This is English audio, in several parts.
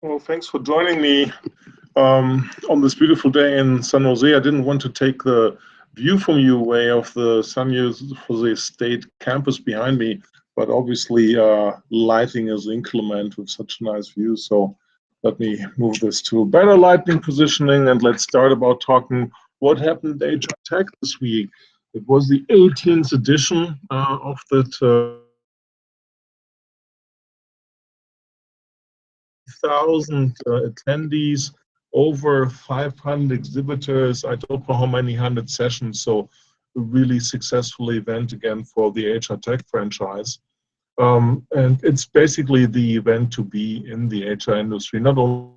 Well, thanks for joining me on this beautiful day in San Jose. I didn't want to take the view from you away of the San Jose State campus behind me, but obviously lighting is inclement with such a nice view. So let me move this to a better lighting positioning and let's start about talking what happened at HR Tech this week. It was the 18th edition of that 3,000 attendees, over 500 exhibitors. I don't know how many hundred sessions. So, a really successful event again for the HR Tech franchise. And it's basically the event to be in the HR industry, not only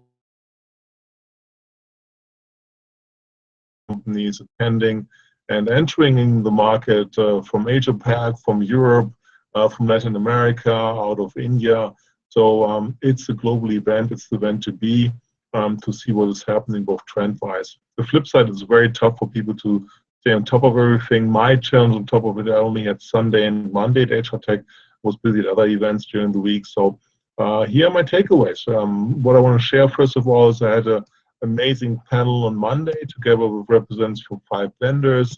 companies attending and entering the market from Asia Pac, from Europe, from Latin America, out of India. So it's a global event. It's the event to see what is happening both trend-wise. The flip side is very tough for people to stay on top of everything. My challenge on top of it, I only had Sunday and Monday at HR Tech, was busy at other events during the week. So here are my takeaways. What I want to share, first of all, is I had a amazing panel on Monday together with representatives from 5 vendors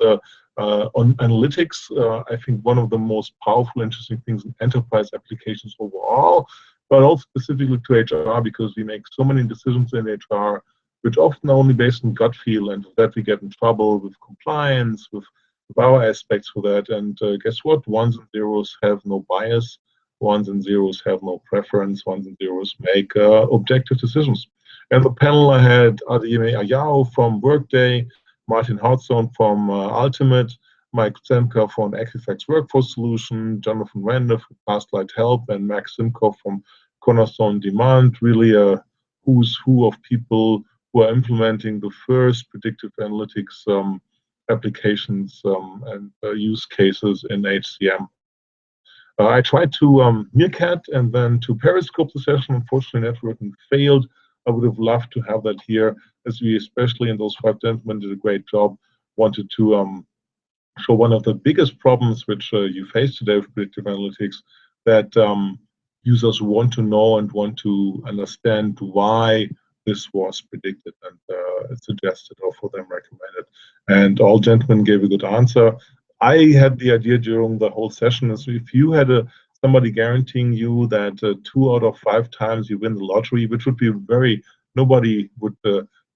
on analytics. I think one of the most powerful, interesting things in enterprise applications overall, but also specifically to HR because we make so many decisions in HR, which often are only based on gut feel, and with that we get in trouble with compliance, with our aspects for that. And guess what? Ones and zeros have no bias. Ones and zeros have no preference. Ones and zeros make objective decisions. And the panel I had Adeyemi Ayao from Workday, Martin Houtzone from Ultimate, Mike Zemka from Equifax Workforce Solution, Jonathan Render from Fastlight Help, and Max Simkoff from Cornerstone Demand. Really a who's who of people who are implementing the first predictive analytics applications and use cases in HCM. I tried to Meerkat and then to Periscope the session. Unfortunately, networking failed. I would have loved to have that here, as we, especially in those 5 gentlemen, did a great job. Wanted to show one of the biggest problems which you face today with predictive analytics, that users want to know and want to understand why this was predicted and suggested or for them recommended. And all gentlemen gave a good answer. I had the idea during the whole session is if you had somebody guaranteeing you that 2 out of 5 times you win the lottery, which would be nobody would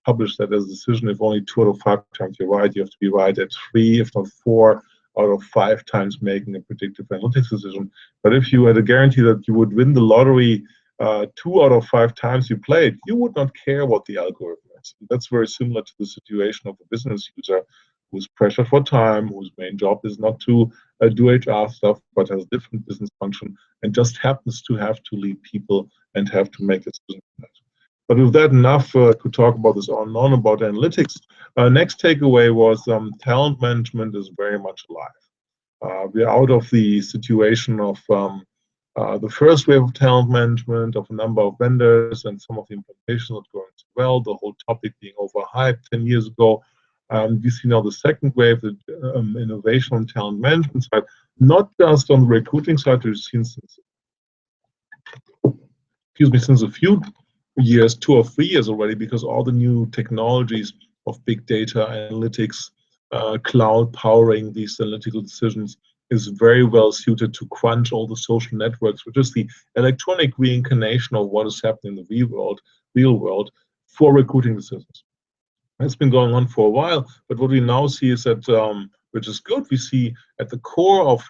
publish that as a decision if only 2 out of 5 times you're right. You have to be right at 3, if not 4 out of 5 times making a predictive analytics decision. But if you had a guarantee that you would win the lottery 2 out of 5 times you played, you would not care what the algorithm is. That's very similar to the situation of a business user who's pressured for time, whose main job is not to do HR stuff, but has a different business function and just happens to have to lead people and have to make decisions. But with that, enough to talk about this on and on about analytics. Next takeaway was talent management is very much alive. We're out of the situation of the first wave of talent management, of a number of vendors, and some of the implementations not going so well, the whole topic being overhyped 10 years ago. We see now the second wave, the innovation on talent management side, not just on the recruiting side, we've seen since a few years, 2 or 3 years already, because all the new technologies of big data analytics, cloud powering these analytical decisions is very well suited to crunch all the social networks, which is the electronic reincarnation of what is happening in the real world for recruiting decisions. It's been going on for a while, but what we now see is that, which is good, we see at the core of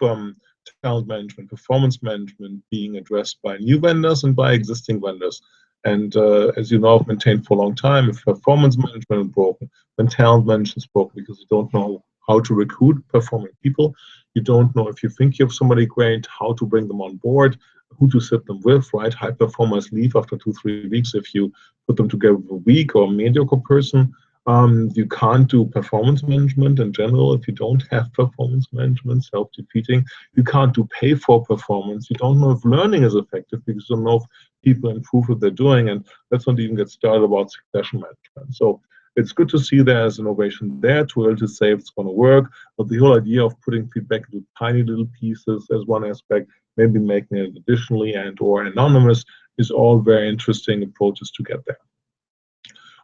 talent management, performance management being addressed by new vendors and by existing vendors. And as you know, I've maintained for a long time, if performance management is broken, then talent management is broken because you don't know how to recruit performing people. You don't know if you think you have somebody great, how to bring them on board, who to sit them with, right? High performers leave after 2-3 weeks if you put them together with a weak or mediocre person. You can't do performance management in general if you don't have performance management, self-defeating. You can't do pay for performance. You don't know if learning is effective because you don't know if people improve what they're doing. And let's not even get started about succession management. So it's good to see there's innovation there, too early to say if it's going to work. But the whole idea of putting feedback into tiny little pieces as one aspect, maybe making it additionally and or anonymous, is all very interesting approaches to get there.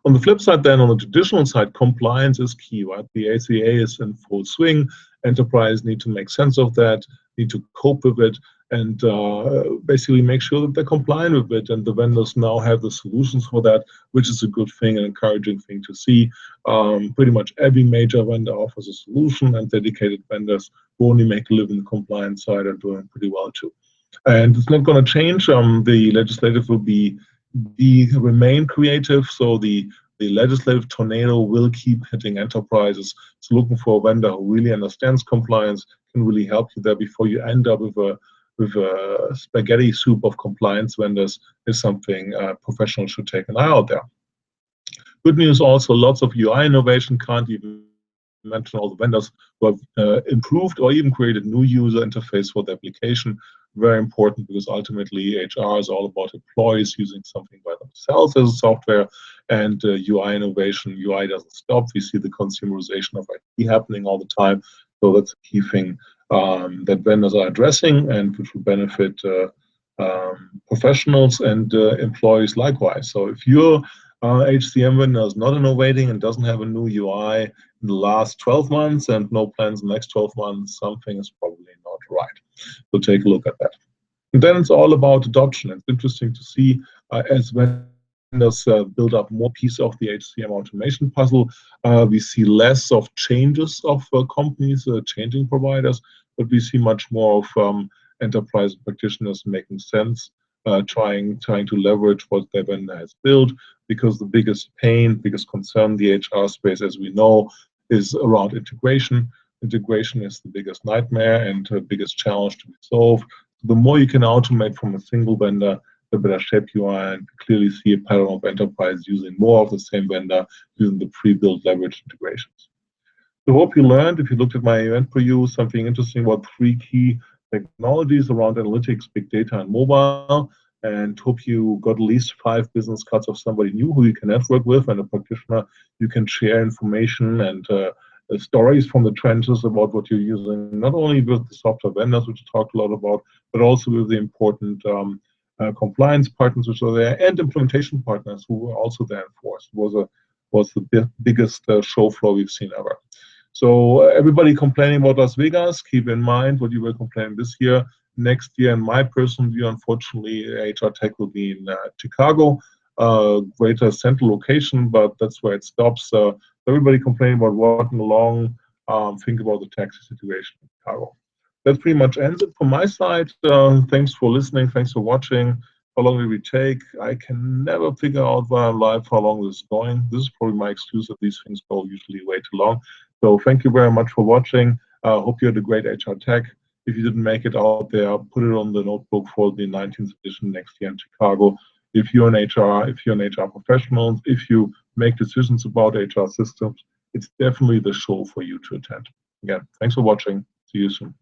On the flip side then, on the traditional side, compliance is key, right? The ACA is in full swing. Enterprises need to make sense of that, need to cope with it, and basically make sure that they're compliant with it. And the vendors now have the solutions for that, which is a good thing, an encouraging thing to see. Pretty much every major vendor offers a solution, and dedicated vendors who only make a living in the compliance side are doing pretty well too. And it's not going to change. The legislative will remain creative, so the legislative tornado will keep hitting enterprises. So looking for a vendor who really understands compliance can really help you there before you end up with a spaghetti soup of compliance vendors is something professionals should take an eye out there. Good news also, lots of UI innovation. Can't even mention all the vendors who have improved or even created new user interface for the application. Very important, because ultimately HR is all about employees using something by themselves as a software, and UI innovation. UI doesn't stop. We see the consumerization of IT happening all the time. So that's a key thing that vendors are addressing, and which will benefit professionals and employees likewise. So if your HCM vendor is not innovating and doesn't have a new UI in the last 12 months and no plans in the next 12 months, something is probably not right. So take a look at that. And then it's all about adoption. It's interesting to see as vendors build up more pieces of the HCM automation puzzle, we see less of changes of companies changing providers, but we see much more of enterprise practitioners making sense, trying to leverage what their vendor has built, because the biggest pain, biggest concern in the HR space, as we know, is around integration. Integration is the biggest nightmare and the biggest challenge to be solved. The more you can automate from a single vendor, the better shape you are, and clearly see a pattern of enterprise using more of the same vendor, using the pre-built leverage integrations. So hope you learned, if you looked at my event preview, something interesting about 3 key technologies around analytics, big data, and mobile. And hope you got at least 5 business cards of somebody new who you can network with, and a practitioner you can share information and stories from the trenches about what you're using, not only with the software vendors, which we talked a lot about, but also with the important compliance partners which are there, and implementation partners who were also there in force. Was the biggest show floor we've seen ever. So everybody complaining about Las Vegas, keep in mind what you were complaining this year. Next year, in my personal view, unfortunately, HR Tech will be in Chicago, greater central location, but that's where it stops. Everybody complaining about walking along, think about the taxi situation in Chicago. That pretty much ends it from my side. Thanks for listening. Thanks for watching. How long will we take? I can never figure out while I'm live how long this is going. This is probably my excuse that these things go usually way too long. So thank you very much for watching. Hope you had a great HR Tech. If you didn't make it out there, put it on the notebook for the 19th edition next year in Chicago. If you're an HR professional, if you make decisions about HR systems, it's definitely the show for you to attend. Again, thanks for watching. See you soon.